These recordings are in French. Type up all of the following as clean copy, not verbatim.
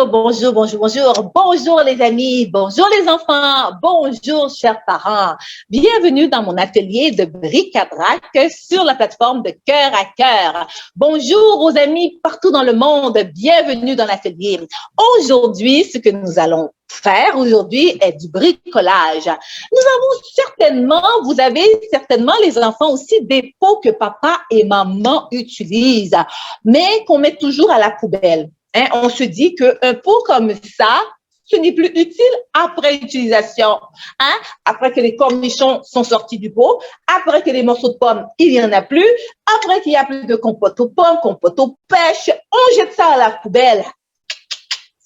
Bonjour les amis, bonjour les enfants, bonjour chers parents. Bienvenue dans mon atelier de bric-à-brac sur la plateforme de Cœur à Cœur. Bonjour aux amis partout dans le monde, bienvenue dans l'atelier. Aujourd'hui, ce que nous allons faire aujourd'hui est du bricolage. Vous avez certainement les enfants aussi des pots que papa et maman utilisent, mais qu'on met toujours à la poubelle. Hein, on se dit qu'un pot comme ça, ce n'est plus utile après utilisation. Hein? Après que les cornichons sont sortis du pot, après que les morceaux de pommes, il n'y en a plus, après qu'il n'y a plus de compote aux pommes, compote aux pêches, on jette ça à la poubelle.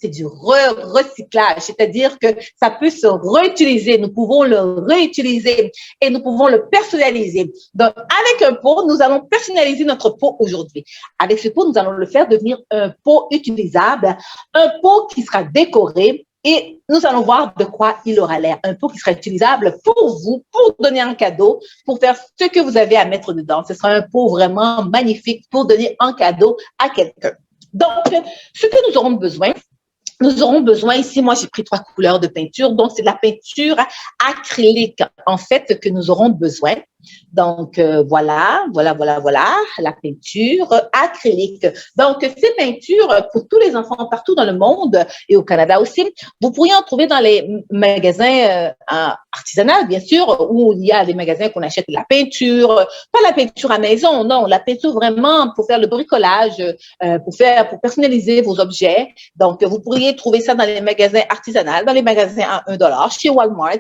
C'est du recyclage, c'est-à-dire que ça peut se réutiliser, nous pouvons le réutiliser et nous pouvons le personnaliser. Donc, avec un pot, nous allons personnaliser notre pot aujourd'hui. Avec ce pot, nous allons le faire devenir un pot utilisable, un pot qui sera décoré et nous allons voir de quoi il aura l'air. Un pot qui sera utilisable pour vous, pour donner un cadeau, pour faire ce que vous avez à mettre dedans. Ce sera un pot vraiment magnifique pour donner un cadeau à quelqu'un. Donc, ce que nous aurons besoin ici, moi j'ai pris 3 couleurs de peinture, donc c'est de la peinture acrylique en fait que nous aurons besoin. Donc voilà, la peinture acrylique. Donc ces peintures pour tous les enfants partout dans le monde et au Canada aussi, vous pourriez en trouver dans les magasins artisanaux bien sûr, où il y a des magasins qu'on achète la peinture, pas la peinture à maison, non, la peinture vraiment pour faire le bricolage, pour personnaliser vos objets. Donc vous pourriez trouver ça dans les magasins artisanaux, dans les magasins à $1, chez Walmart,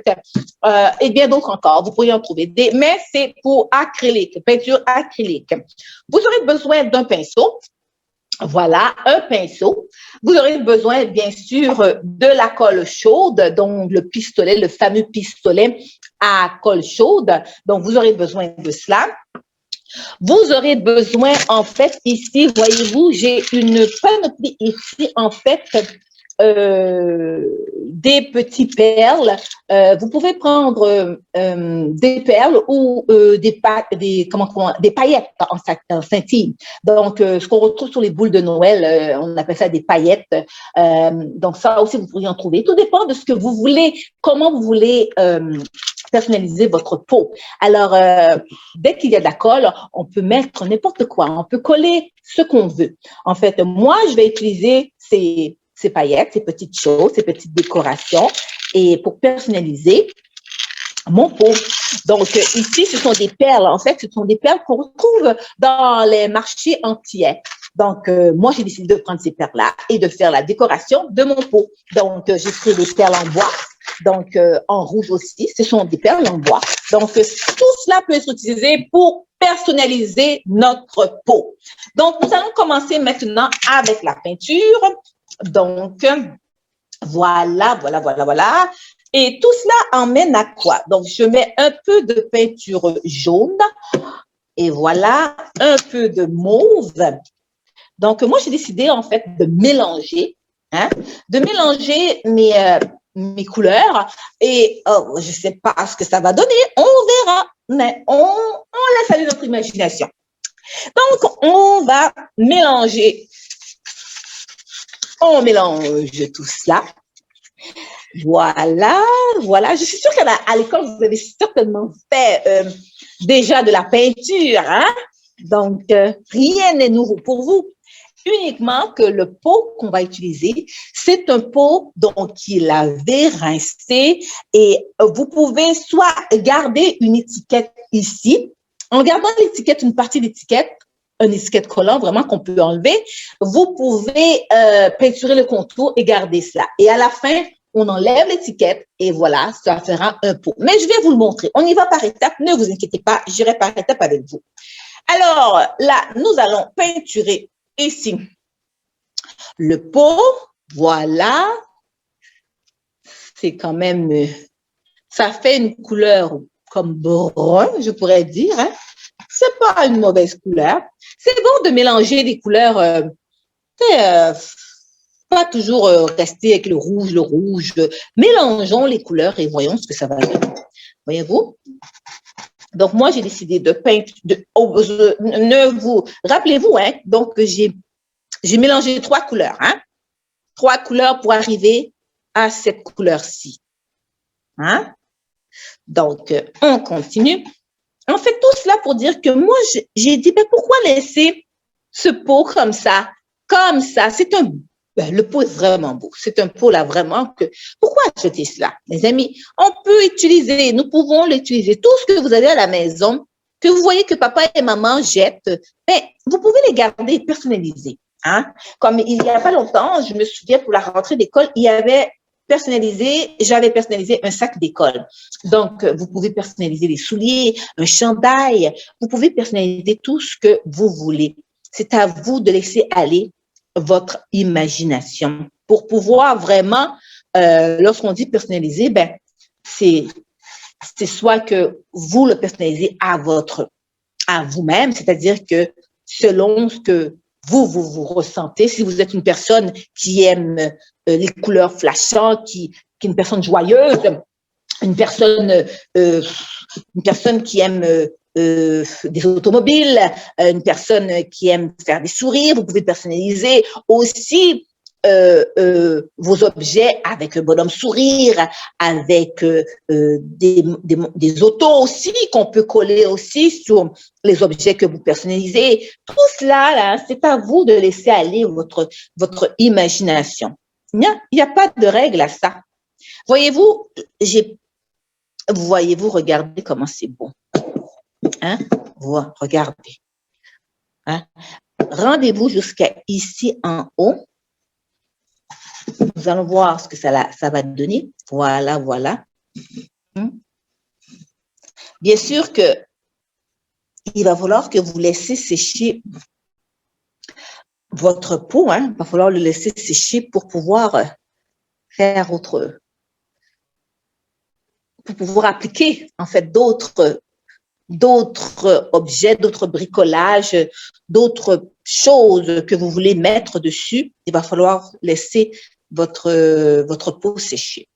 et bien d'autres encore. Vous pourriez en trouver des, mais c'est pour acrylique, peinture acrylique. Vous aurez besoin d'un pinceau. Voilà, un pinceau. Vous aurez besoin, bien sûr, de la colle chaude, donc le pistolet, le fameux pistolet à colle chaude. Donc, vous aurez besoin de cela. Vous aurez besoin, en fait, ici, voyez-vous, j'ai une panoplie ici, en fait, des petites perles. Vous pouvez prendre des perles ou des paillettes en scintille. Donc, ce qu'on retrouve sur les boules de Noël, on appelle ça des paillettes. Donc, ça aussi, vous pourriez en trouver. Tout dépend de ce que vous voulez, comment vous voulez personnaliser votre pot. Alors, dès qu'il y a de la colle, on peut mettre n'importe quoi. On peut coller ce qu'on veut. En fait, moi, je vais utiliser ces paillettes, ces petites choses, ces petites décorations et pour personnaliser mon pot. Donc, ici, ce sont des perles. En fait, ce sont des perles qu'on retrouve dans les marchés entiers. Donc, moi, j'ai décidé de prendre ces perles-là et de faire la décoration de mon pot. Donc, j'ai pris des perles en bois. Donc, en rouge aussi, ce sont des perles en bois. Donc, tout cela peut être utilisé pour personnaliser notre pot. Donc, nous allons commencer maintenant avec la peinture. Donc, voilà. Et tout cela emmène à quoi? Donc, je mets un peu de peinture jaune et voilà, un peu de mauve. Donc, moi, j'ai décidé en fait de mélanger mes couleurs et je ne sais pas ce que ça va donner, on verra, mais on laisse aller notre imagination. Donc, on va mélanger. On mélange tout cela. Voilà. Je suis sûre qu'à l'école, vous avez certainement fait déjà de la peinture, hein? Donc, rien n'est nouveau pour vous. Uniquement que le pot qu'on va utiliser, c'est un pot qui est lavé, rincé et vous pouvez soit garder une étiquette ici. En gardant l'étiquette, une partie d'étiquette, une étiquette collant vraiment qu'on peut enlever, vous pouvez peinturer le contour et garder cela. Et à la fin, on enlève l'étiquette et voilà, ça fera un pot. Mais je vais vous le montrer. On y va par étapes. Ne vous inquiétez pas, j'irai par étapes avec vous. Alors là, nous allons peinturer ici le pot. Voilà. C'est quand même, ça fait une couleur comme brun, je pourrais dire. Hein. C'est pas une mauvaise couleur. C'est bon de mélanger des couleurs, pas toujours rester avec le rouge. Mélangeons les couleurs et voyons ce que ça va donner. Voyez-vous? Donc, moi, j'ai décidé de peindre, rappelez-vous, hein, donc j'ai mélangé 3 couleurs, hein. 3 couleurs pour arriver à cette couleur-ci. Hein? Donc, on continue. On fait tout cela pour dire que moi, j'ai dit, ben, pourquoi laisser ce pot comme ça? Comme ça, le pot est vraiment beau. C'est un pot là vraiment pourquoi acheter cela, mes amis? On peut utiliser, nous pouvons l'utiliser. Tout ce que vous avez à la maison, que vous voyez que papa et maman jettent, ben, vous pouvez les garder et personnaliser. Hein? Comme il n'y a pas longtemps, je me souviens pour la rentrée d'école, j'avais personnalisé un sac d'école. Donc, vous pouvez personnaliser les souliers, un chandail, vous pouvez personnaliser tout ce que vous voulez. C'est à vous de laisser aller votre imagination pour pouvoir vraiment, lorsqu'on dit personnaliser, ben, c'est soit que vous le personnalisez à vous-même, c'est-à-dire que selon ce que vous ressentez, si vous êtes une personne qui aime les couleurs flashantes, qui est une personne joyeuse, une personne qui aime des automobiles, une personne qui aime faire des sourires, vous pouvez personnaliser aussi vos objets avec un bonhomme sourire, avec des autos aussi qu'on peut coller aussi sur les objets que vous personnalisez. Tout cela, là, c'est à vous de laisser aller votre imagination. Il n'y a pas de règle à ça. Voyez-vous, regardez comment c'est beau. Hein? Regardez. Hein? Rendez-vous jusqu'à ici en haut. Nous allons voir ce que ça va donner. Voilà, voilà. Bien sûr que il va falloir que vous laissiez sécher votre peau. Hein? Il va falloir le laisser sécher pour pouvoir faire pour pouvoir appliquer en fait d'autres objets, d'autres bricolages, d'autres choses que vous voulez mettre dessus. Il va falloir laisser votre peau sécher.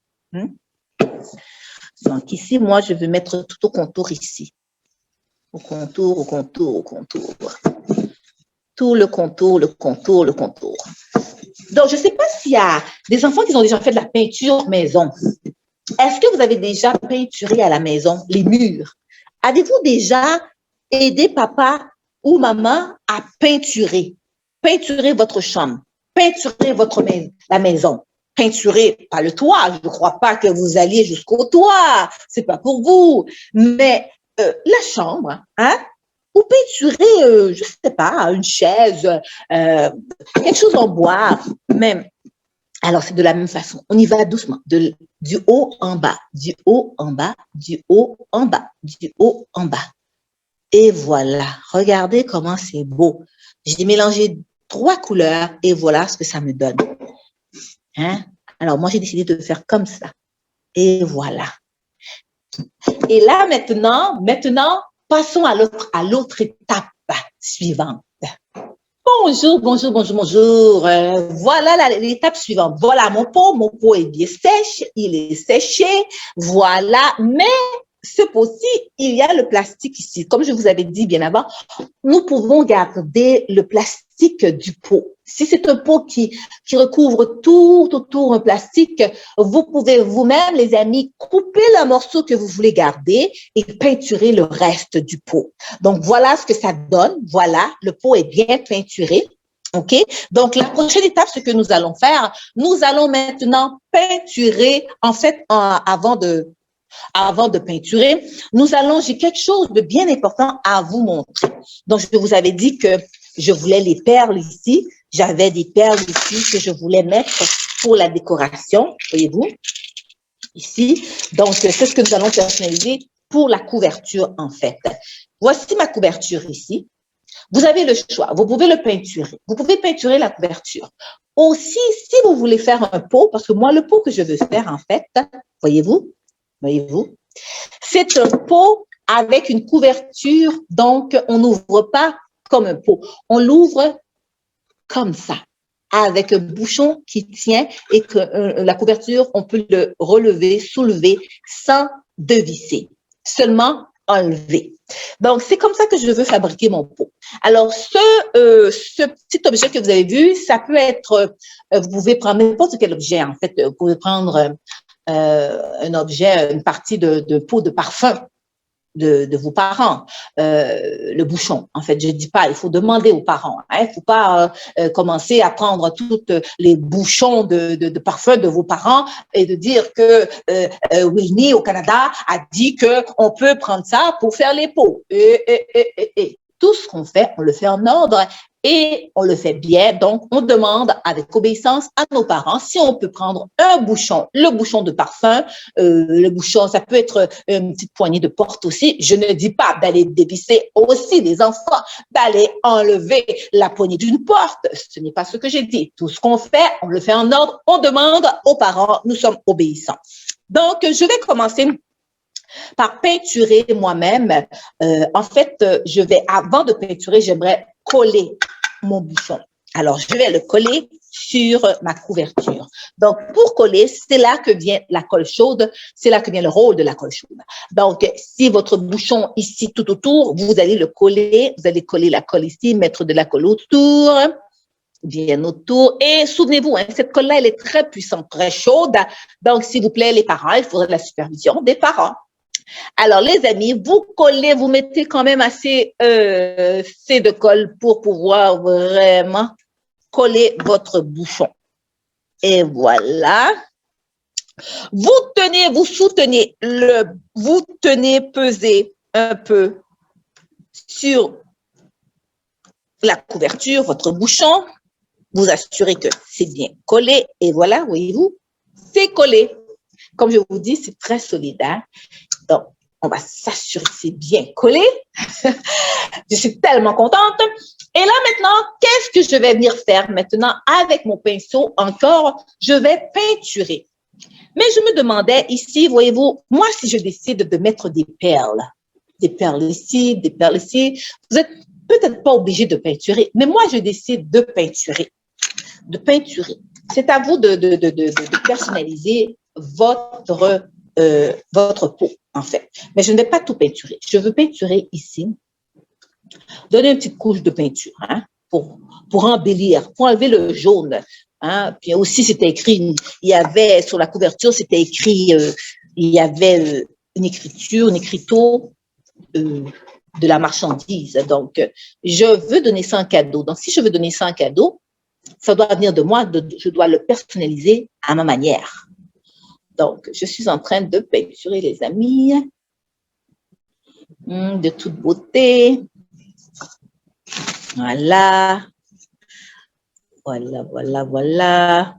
Donc ici, moi, je vais mettre tout au contour ici. Au contour, au contour, au contour. Tout le contour, le contour, le contour. Donc, je ne sais pas s'il y a des enfants qui ont déjà fait de la peinture maison. Est-ce que vous avez déjà peinturé à la maison les murs? Avez-vous déjà aidé papa ou maman à peinturer votre chambre, peinturer la maison, peinturer pas le toit? Je ne crois pas que vous alliez jusqu'au toit, c'est pas pour vous, mais la chambre, hein? Ou peinturer, je ne sais pas, une chaise, quelque chose en bois, même. Alors, c'est de la même façon. On y va doucement, du haut en bas, du haut en bas, du haut en bas, du haut en bas. Et voilà, regardez comment c'est beau. J'ai mélangé 3 couleurs et voilà ce que ça me donne. Hein? Alors, moi, j'ai décidé de faire comme ça. Et voilà. Et là, maintenant, passons à l'autre étape suivante. Bonjour, bonjour, bonjour, bonjour. Voilà l'étape suivante. Voilà mon pot est bien sèche, il est séché. Voilà, mais ce pot-ci, il y a le plastique ici. Comme je vous avais dit bien avant, nous pouvons garder le plastique du pot. Si c'est un pot qui recouvre tout autour un plastique, vous pouvez vous-même, les amis, couper le morceau que vous voulez garder et peinturer le reste du pot. Donc, voilà ce que ça donne. Voilà, le pot est bien peinturé. OK? Donc, la prochaine étape, ce que nous allons faire, nous allons maintenant peinturer, en fait, avant de peinturer, j'ai quelque chose de bien important à vous montrer. Donc, je vous avais dit que je voulais les perles ici. J'avais des perles ici que je voulais mettre pour la décoration, voyez-vous, ici. Donc, c'est ce que nous allons personnaliser pour la couverture, en fait. Voici ma couverture ici. Vous avez le choix. Vous pouvez le peinturer. Vous pouvez peinturer la couverture. Aussi, si vous voulez faire un pot, parce que moi, le pot que je veux faire, en fait, voyez-vous, c'est un pot avec une couverture, donc on n'ouvre pas comme un pot. On l'ouvre comme ça, avec un bouchon qui tient et que la couverture, on peut le relever, soulever sans dévisser, seulement enlever. Donc, c'est comme ça que je veux fabriquer mon pot. Alors, ce petit objet que vous avez vu, ça peut être, vous pouvez prendre n'importe quel objet, en fait. Vous pouvez prendre un objet, une partie de pot de parfum de vos parents, le bouchon. En fait, je dis pas, il faut demander aux parents. Il faut pas commencer à prendre toutes les bouchons de parfum de vos parents et de dire que Winnie au Canada a dit que on peut prendre ça pour faire les pots. Et. Tout ce qu'on fait, on le fait en ordre et on le fait bien. Donc, on demande avec obéissance à nos parents si on peut prendre un bouchon, le bouchon de parfum, le bouchon, ça peut être une petite poignée de porte aussi. Je ne dis pas d'aller dévisser aussi les enfants, d'aller enlever la poignée d'une porte. Ce n'est pas ce que j'ai dit. Tout ce qu'on fait, on le fait en ordre. On demande aux parents, nous sommes obéissants. Donc, je vais commencer par peinturer moi-même. En fait, avant de peinturer, j'aimerais coller mon bouchon. Alors, je vais le coller sur ma couverture. Donc, pour coller, c'est là que vient la colle chaude, c'est là que vient le rôle de la colle chaude. Donc, si votre bouchon ici tout autour, vous allez le coller, vous allez coller la colle ici, mettre de la colle autour, bien autour. Et souvenez-vous, cette colle-là, elle est très puissante, très chaude. Donc, s'il vous plaît, les parents, il faudrait la supervision des parents. Alors, les amis, vous collez, vous mettez quand même assez de colle pour pouvoir vraiment coller votre bouchon. Et voilà. Vous tenez, vous soutenez, vous tenez peser un peu sur la couverture, votre bouchon. Vous assurez que c'est bien collé. Et voilà, voyez-vous, c'est collé. Comme je vous dis, c'est très solide. Hein? Donc, on va s'assurer que c'est bien collé. Je suis tellement contente. Et là, maintenant, qu'est-ce que je vais venir faire maintenant avec mon pinceau encore? Je vais peinturer. Mais je me demandais ici, voyez-vous, moi, si je décide de mettre des perles ici, vous n'êtes peut-être pas obligé de peinturer, mais moi, je décide de peinturer. C'est à vous de personnaliser votre peau, en fait. Mais je ne vais pas tout peinturer. Je veux peinturer ici, donner une petite couche de peinture pour embellir, pour enlever le jaune. Hein. Puis aussi, c'était écrit, il y avait sur la couverture, c'était écrit, il y avait une écriture, un écriteau de la marchandise. Donc, je veux donner ça en cadeau. Donc, si je veux donner ça en cadeau, ça doit venir de moi, je dois le personnaliser à ma manière. Donc, je suis en train de peinturer, les amis, de toute beauté. Voilà. Voilà, voilà, voilà.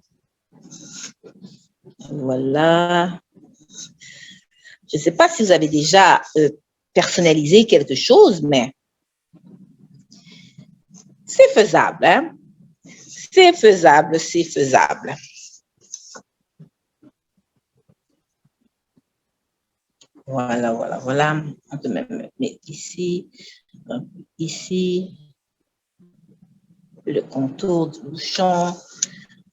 Voilà. Je ne sais pas si vous avez déjà personnalisé quelque chose, mais c'est faisable, hein? C'est faisable, c'est faisable. Voilà, voilà, voilà. On peut même mettre ici, ici, le contour du bouchon,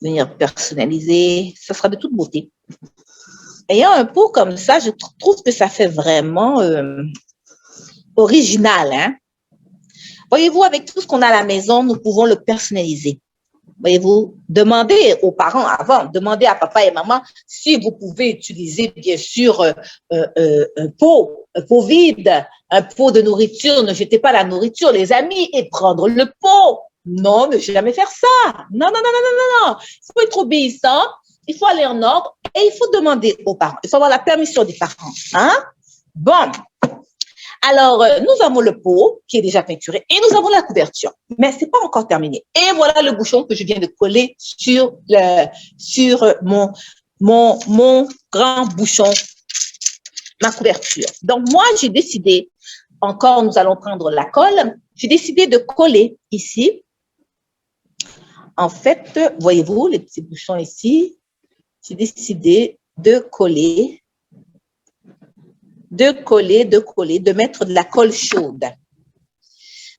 venir personnaliser. Ça sera de toute beauté. Ayant un pot comme ça, je trouve que ça fait vraiment original. Hein? Voyez-vous, avec tout ce qu'on a à la maison, nous pouvons le personnaliser. Voyez-vous, demandez aux parents avant, demandez à papa et maman si vous pouvez utiliser, bien sûr, un pot vide, un pot de nourriture. Ne jetez pas la nourriture, les amis, et prendre le pot. Non, ne jamais faire ça. Non, non, non, non, non, non. Il faut être obéissant, il faut aller en ordre et il faut demander aux parents. Il faut avoir la permission des parents. Hein? Bon. Alors, nous avons le pot qui est déjà peinturé et nous avons la couverture, mais c'est pas encore terminé. Et voilà le bouchon que je viens de coller sur mon grand bouchon, ma couverture. Donc, moi, j'ai décidé, encore, nous allons prendre la colle, j'ai décidé de coller ici. En fait, voyez-vous, les petits bouchons ici, j'ai décidé de coller, de mettre de la colle chaude.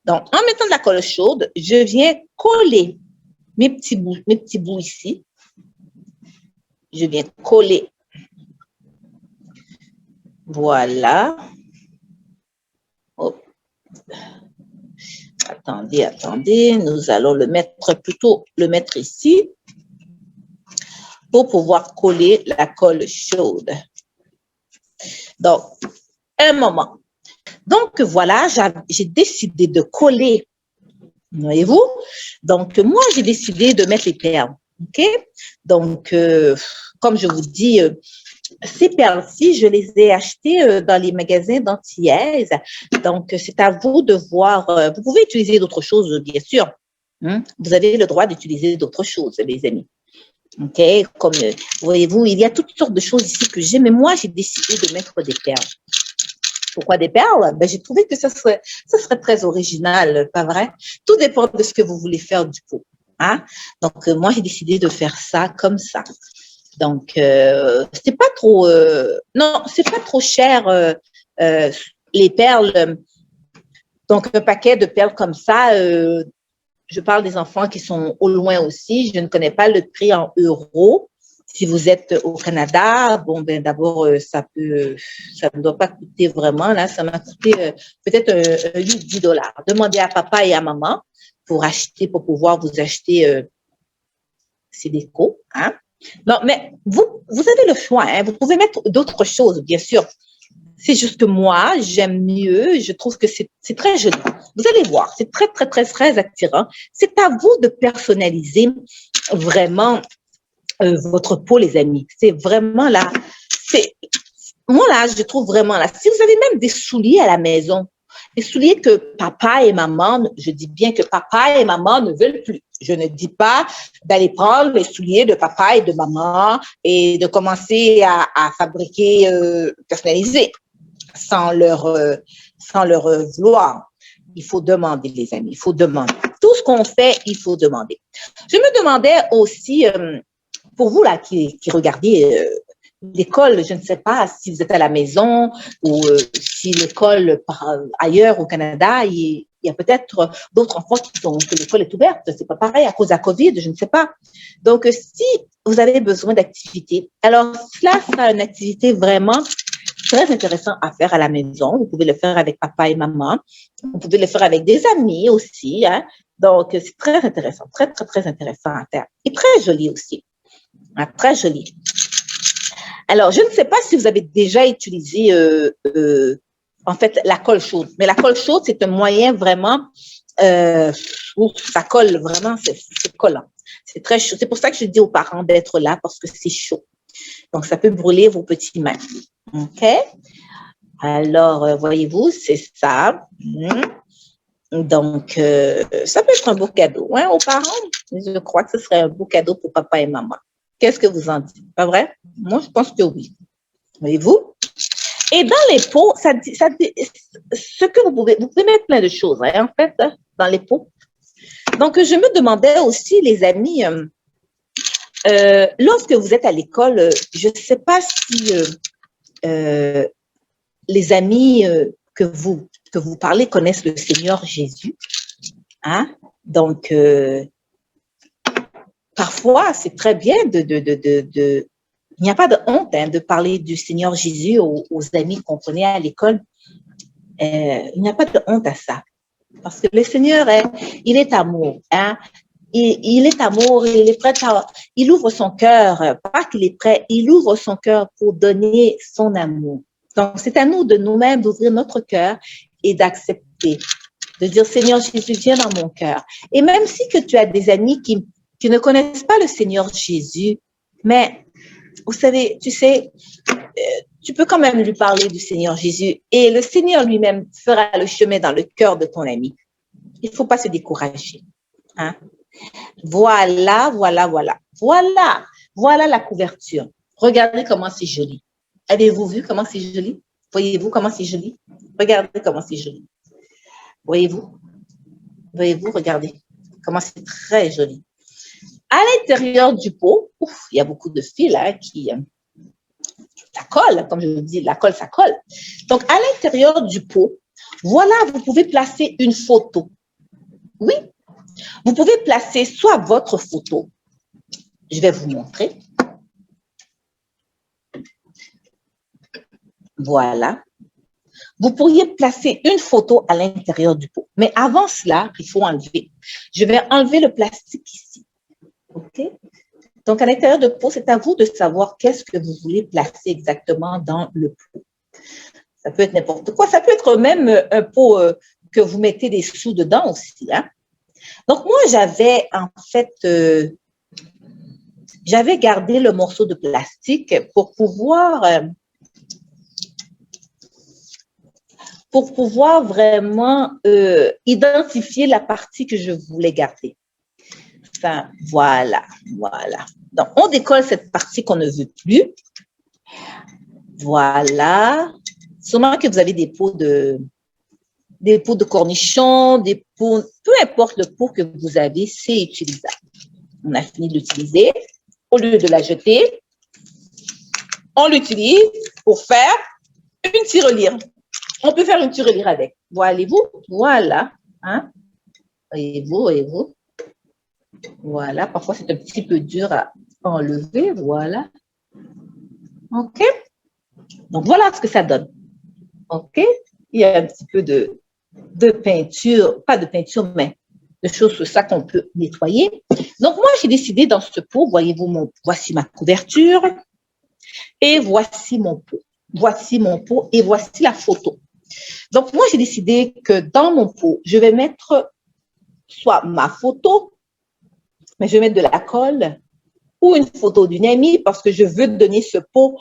Donc, en mettant de la colle chaude, je viens coller mes petits bouts ici. Je viens coller. Voilà. Hop. Attendez, nous allons le mettre ici pour pouvoir coller la colle chaude. Donc, un moment. Donc, voilà, j'ai décidé de coller, voyez-vous? Donc, moi, j'ai décidé de mettre les perles, OK? Donc, comme je vous dis, ces perles-ci, je les ai achetées dans les magasins d'Antillaise. Donc, c'est à vous de voir. Vous pouvez utiliser d'autres choses, bien sûr. Vous avez le droit d'utiliser d'autres choses, les amis. OK? Comme, voyez-vous, il y a toutes sortes de choses ici que j'aime, mais moi, j'ai décidé de mettre des perles. Pourquoi des perles? Ben, j'ai trouvé que ça serait très original, pas vrai? Tout dépend de ce que vous voulez faire du pot. Hein? Donc, moi, j'ai décidé de faire ça comme ça. Donc, c'est pas trop, non, c'est pas trop cher, les perles. Donc, un paquet de perles comme ça, je parle des enfants qui sont au loin aussi. Je ne connais pas le prix en euros. Si vous êtes au Canada, bon, ben d'abord, ça ne doit pas coûter vraiment. Là, ça m'a coûté peut-être 8-10 $. Demandez à papa et à maman pour pouvoir vous acheter ces décos. Hein? Non, mais vous avez le choix. Hein? Vous pouvez mettre d'autres choses, bien sûr. C'est juste que moi, j'aime mieux. Je trouve que c'est très joli. Vous allez voir, c'est très, très, très, très attirant. C'est à vous de personnaliser vraiment votre peau, les amis. C'est vraiment là. Moi, là, je trouve vraiment là. Si vous avez même des souliers à la maison, des souliers que papa et maman, je dis bien que papa et maman ne veulent plus. Je ne dis pas d'aller prendre les souliers de papa et de maman et de commencer à fabriquer, personnaliser sans leur vouloir. Il faut demander, les amis, il faut demander. Tout ce qu'on fait, il faut demander. Je me demandais aussi, pour vous là qui regardez l'école, je ne sais pas si vous êtes à la maison ou si l'école ailleurs au Canada, il y a peut-être d'autres enfants que l'école est ouverte. C'est pas pareil à cause de la COVID, je ne sais pas. Donc, si vous avez besoin d'activités, alors cela sera une activité vraiment très intéressante à faire à la maison. Vous pouvez le faire avec papa et maman. Vous pouvez le faire avec des amis aussi. Hein? Donc, c'est très intéressant, très, très, très intéressant à faire. Et très joli aussi. Hein? Très joli. Alors, je ne sais pas si vous avez déjà utilisé, en fait, la colle chaude. Mais la colle chaude, c'est un moyen vraiment, ça colle vraiment, c'est collant. C'est très chaud. C'est pour ça que je dis aux parents d'être là parce que c'est chaud. Donc, ça peut brûler vos petits mains. OK? Alors, voyez-vous, c'est ça. Donc, ça peut être un beau cadeau hein, aux parents. Je crois que ce serait un beau cadeau pour papa et maman. Qu'est-ce que vous en dites? Pas vrai? Moi, je pense que oui. Voyez-vous? Et dans les pots, ce que vous pouvez mettre plein de choses, hein, en fait, hein, dans les pots. Donc, je me demandais aussi, les amis, lorsque vous êtes à l'école, je ne sais pas si les amis que vous parlez connaissent le Seigneur Jésus. Hein? Donc, parfois, c'est très bien il n'y a pas de honte hein, de parler du Seigneur Jésus aux amis qu'on connaît à l'école. Il n'y a pas de honte à ça. Parce que le Seigneur, il est amour. Hein? Il est amour, il est prêt il ouvre son cœur, pas qu'il est prêt, il ouvre son cœur pour donner son amour. Donc, c'est à nous de nous-mêmes d'ouvrir notre cœur et d'accepter, de dire, Seigneur Jésus, viens dans mon cœur. Et même si que tu as des amis qui ne connaissent pas le Seigneur Jésus, mais vous savez, tu sais, tu peux quand même lui parler du Seigneur Jésus et le Seigneur lui-même fera le chemin dans le cœur de ton ami. Il ne faut pas se décourager. Hein? Voilà la couverture. Regardez comment c'est joli. Avez-vous vu comment c'est joli? Voyez-vous comment c'est joli? Regardez comment c'est joli. Voyez-vous? Voyez-vous, regardez comment c'est très joli. À l'intérieur du pot, il y a beaucoup de fils hein, ça colle, comme je vous dis, la colle, ça colle. Donc, à l'intérieur du pot, voilà, vous pouvez placer une photo. Oui, vous pouvez placer soit votre photo. Je vais vous montrer. Voilà. vous pourriez placer une photo à l'intérieur du pot. Mais avant cela, il faut enlever. Je vais enlever le plastique ici. OK? Donc, à l'intérieur du pot, c'est à vous de savoir qu'est-ce que vous voulez placer exactement dans le pot. Ça peut être n'importe quoi. Ça peut être même un pot que vous mettez des sous dedans aussi. Hein? Donc, moi, j'avais en fait, j'avais gardé le morceau de plastique pour pouvoir vraiment identifier la partie que je voulais garder. Enfin, voilà. Donc, on décolle cette partie qu'on ne veut plus. Voilà. Sûrement que vous avez des pots de cornichons, des pots, peu importe le pot que vous avez, c'est utilisable. On a fini de l'utiliser. Au lieu de la jeter, on l'utilise pour faire une tirelire. On peut faire une tirelire avec. Voyez-vous? Voilà. Hein? Voyez-vous? Voilà. Parfois, c'est un petit peu dur à enlever. Voilà. OK? Donc, voilà ce que ça donne. OK? Il y a un petit peu de peinture, pas de peinture, mais de choses sur ça qu'on peut nettoyer. Donc, moi, j'ai décidé dans ce pot, voyez-vous, voici ma couverture et voici mon pot. Voici mon pot et voici la photo. Donc, moi, j'ai décidé que dans mon pot, je vais mettre soit ma photo, mais je vais mettre de la colle ou une photo d'une amie parce que je veux donner ce pot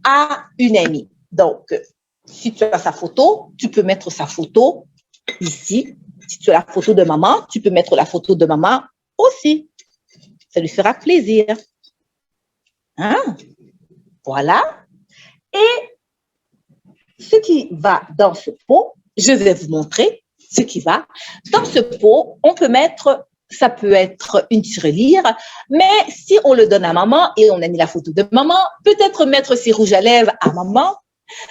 à une amie. Donc, si tu as sa photo, tu peux mettre sa photo ici. Si tu as la photo de maman, tu peux mettre la photo de maman aussi. Ça lui fera plaisir. Hein? Voilà. Et ce qui va dans ce pot, je vais vous montrer ce qui va. Dans ce pot, on peut mettre, ça peut être une tirelire, mais si on le donne à maman et on a mis la photo de maman, peut-être mettre ses rouges à lèvres à maman,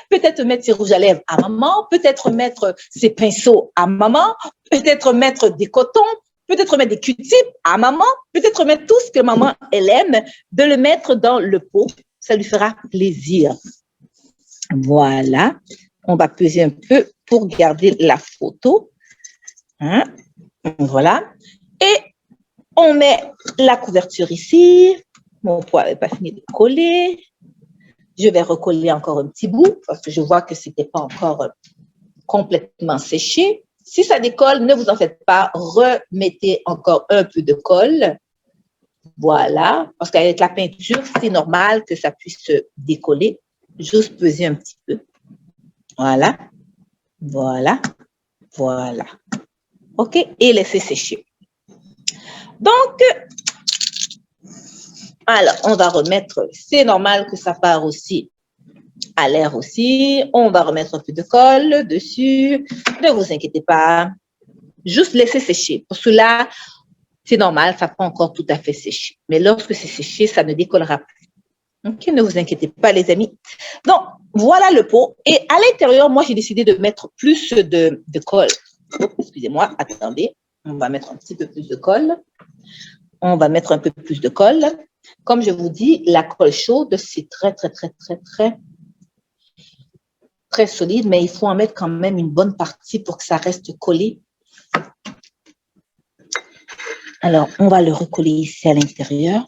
peut-être mettre ses rouges à lèvres à maman, peut-être mettre ses pinceaux à maman, peut-être mettre des cotons, peut-être mettre des Q-tips à maman, peut-être mettre tout ce que maman, elle aime, de le mettre dans le pot. Ça lui fera plaisir. Voilà. On va peser un peu pour garder la photo. Hein? Voilà. Et on met la couverture ici. Mon pot n'avait pas fini de coller. Je vais recoller encore un petit bout parce que je vois que ce n'était pas encore complètement séché. Si ça décolle, ne vous en faites pas. Remettez encore un peu de colle. Voilà. Parce qu'avec la peinture, c'est normal que ça puisse se décoller. Juste peser un petit peu. Voilà. Voilà. Voilà. OK? Et laissez sécher. Donc, alors, on va remettre, c'est normal que ça part aussi à l'air aussi. On va remettre un peu de colle dessus. Ne vous inquiétez pas. Juste laissez sécher. Pour cela, c'est normal, ça pas encore tout à fait séché. Mais lorsque c'est séché, ça ne décollera plus. OK, ne vous inquiétez pas, les amis. Donc, voilà le pot. Et à l'intérieur, moi, j'ai décidé de mettre plus de colle. Oh, excusez-moi, attendez. On va mettre un petit peu plus de colle. On va mettre un peu plus de colle. Comme je vous dis, la colle chaude, c'est très solide, mais il faut en mettre quand même une bonne partie pour que ça reste collé. Alors, on va le recoller ici à l'intérieur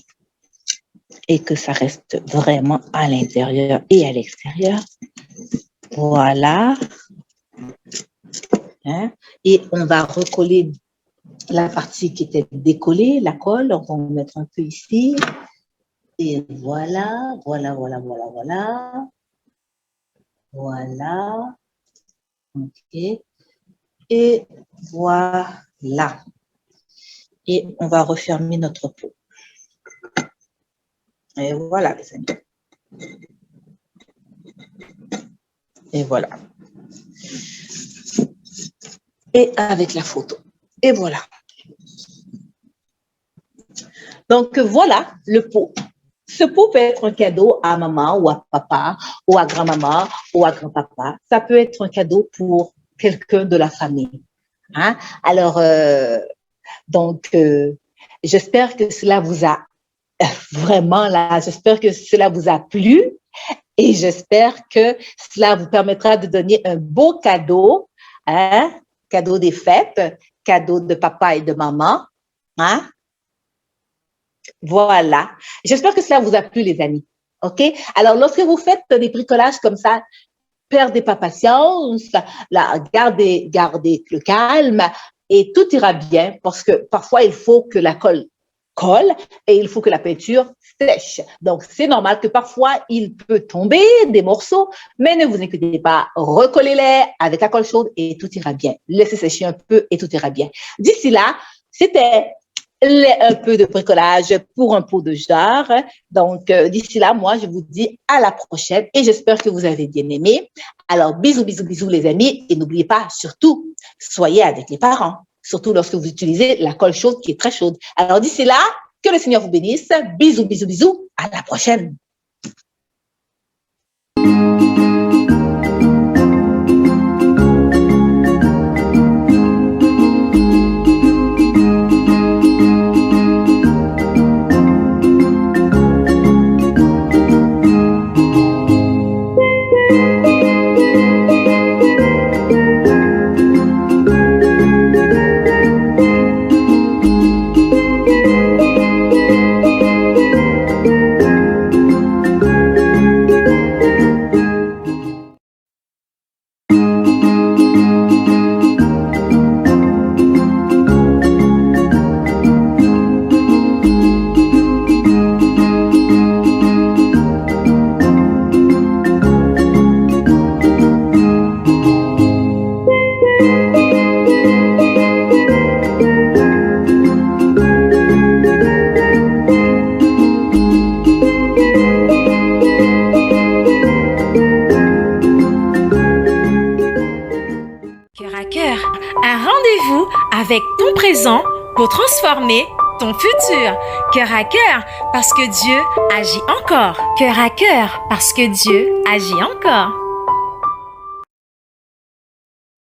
et que ça reste vraiment à l'intérieur et à l'extérieur. Voilà. Hein? Et on va recoller la partie qui était décollée, la colle, on va en mettre un peu ici. Et voilà. Voilà. OK. Et voilà. Et on va refermer notre pot. Et voilà, les amis. Et voilà. Et avec la photo. Et voilà. Donc, voilà le pot. Ce pot peut être un cadeau à maman ou à papa ou à grand-maman ou à grand-papa. Ça peut être un cadeau pour quelqu'un de la famille. Hein? Alors, j'espère que cela vous a vraiment là, j'espère que cela vous a plu. et j'espère que cela vous permettra de donner un beau cadeau, hein, cadeau des fêtes, cadeau de papa et de maman, hein. Voilà. J'espère que cela vous a plu, les amis. OK? Alors, lorsque vous faites des bricolages comme ça, perdez pas patience, gardez le calme et tout ira bien parce que parfois, il faut que la colle colle et il faut que la peinture sèche. Donc, c'est normal que parfois, il peut tomber des morceaux, mais ne vous inquiétez pas, recollez-les avec la colle chaude et tout ira bien. Laissez sécher un peu et tout ira bien. D'ici là, c'était un peu de bricolage pour un pot de jarre. Donc, d'ici là, moi, je vous dis à la prochaine et j'espère que vous avez bien aimé. Alors, bisous, bisous, bisous, les amis. Et n'oubliez pas, surtout, soyez avec les parents, surtout lorsque vous utilisez la colle chaude qui est très chaude. Alors, d'ici là, que le Seigneur vous bénisse. Bisous, bisous, bisous. À la prochaine. Un rendez-vous avec ton présent pour transformer ton futur. Cœur à cœur, parce que Dieu agit encore. Cœur à cœur, parce que Dieu agit encore.